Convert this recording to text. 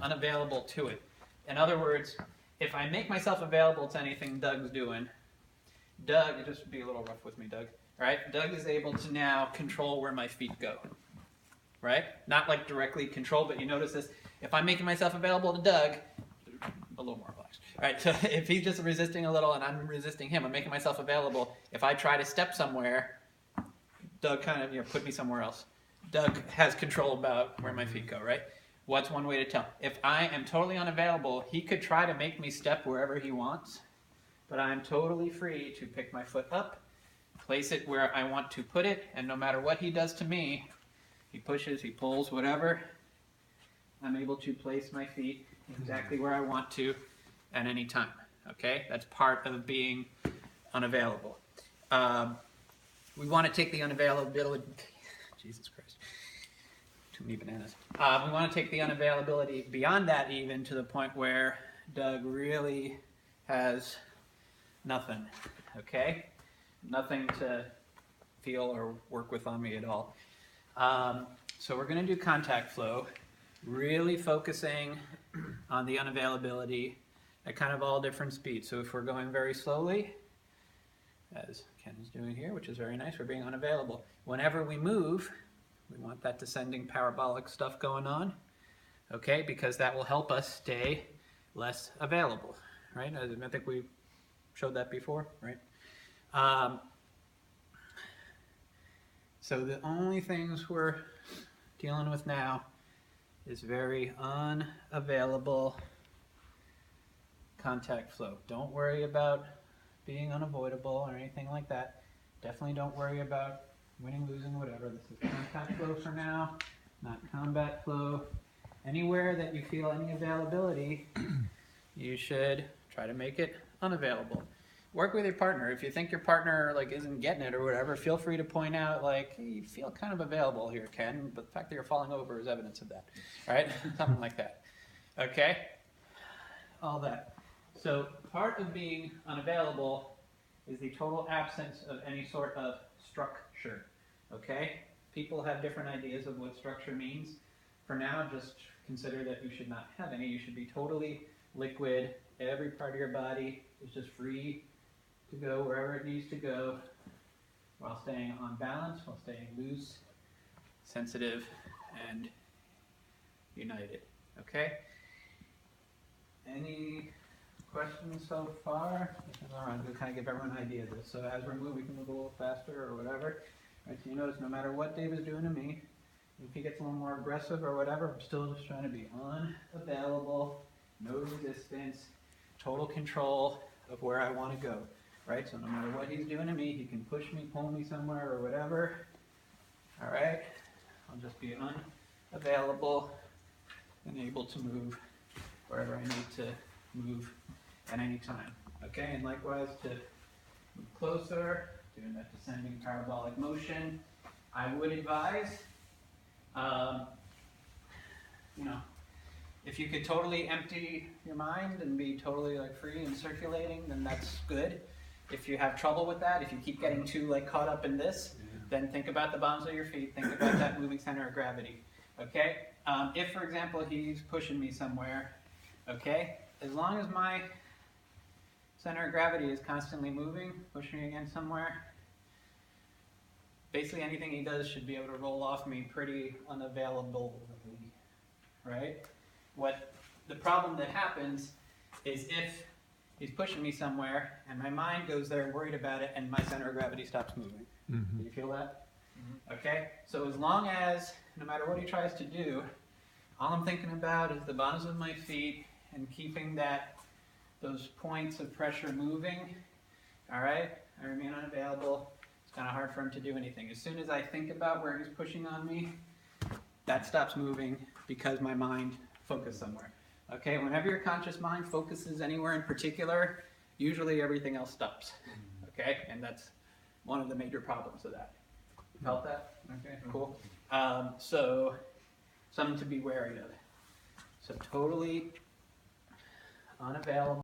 unavailable to it. In other words, if I make myself available to anything Doug's doing, Doug, just be a little rough with me, Doug, right? Doug is able to now control where my feet go, right? Not like directly control, but you notice this. If I'm making myself available to Doug, a little more relaxed, right? So if he's just resisting a little and I'm resisting him, I'm making myself available. If I try to step somewhere, Doug kind of, put me somewhere else. Doug has control about where my feet go, right? What's one way to tell? If I am totally unavailable, he could try to make me step wherever he wants, but I'm totally free to pick my foot up, place it where I want to put it, and no matter what he does to me, he pushes, he pulls, whatever, I'm able to place my feet exactly where I want to at any time, okay? That's part of being unavailable. We want to take the unavailability, Jesus Christ, too many bananas. We want to take the unavailability beyond that even to the point where Doug really has nothing, okay? Nothing to feel or work with on me at all. So we're going to do contact flow, really focusing on the unavailability at kind of all different speeds. So if we're going very slowly, as Ken is doing here, which is very nice, we're being unavailable. Whenever we move, we want that descending parabolic stuff going on, okay, because that will help us stay less available, right? I think we showed that before, right? So the only things we're dealing with now is very unavailable contact flow. Don't worry about being unavoidable or anything like that. Definitely don't worry about winning, losing, whatever. This is contact flow for now, not combat flow. Anywhere that you feel any availability, you should try to make it unavailable. Work with your partner. If you think your partner isn't getting it or whatever, feel free to point out hey, you feel kind of available here, Ken, but the fact that you're falling over is evidence of that, right? Something like that. Okay? All that. So part of being unavailable is the total absence of any sort of structure. Okay? People have different ideas of what structure means. For now, just consider that you should not have any. You should be totally liquid. Every part of your body is just free to go wherever it needs to go while staying on balance, while staying loose, sensitive, and united. Okay? Any questions so far? I'm going to kind of give everyone an idea of this. So as we're moving, we can move a little faster or whatever. Right, so you notice no matter what Dave is doing to me, if he gets a little more aggressive or whatever, I'm still just trying to be unavailable, no resistance, total control of where I want to go. Right, so no matter what he's doing to me, he can push me, pull me somewhere or whatever. All right, I'll just be unavailable and able to move wherever I need to move at any time. Okay, and likewise to move closer, doing that descending parabolic motion. I would advise, if you could totally empty your mind and be totally free and circulating, then that's good. If you have trouble with that, if you keep getting too caught up in this, then think about the bottoms of your feet, think about that moving center of gravity. Okay? If, for example, he's pushing me somewhere, okay, as long as my center of gravity is constantly moving, pushing against somewhere, basically anything he does should be able to roll off me pretty unavailably, right? What the problem that happens is if he's pushing me somewhere and my mind goes there worried about it and my center of gravity stops moving. Do you feel that? Okay? So as long as, no matter what he tries to do, all I'm thinking about is the bottoms of my feet and keeping those points of pressure moving, all right? I remain unavailable. It's kind of hard for him to do anything. As soon as I think about where he's pushing on me, that stops moving because my mind focused somewhere. Okay, whenever your conscious mind focuses anywhere in particular, usually everything else stops. Okay, and that's one of the major problems of that. You felt that? Okay, cool. So, something to be wary of. So totally unavailable.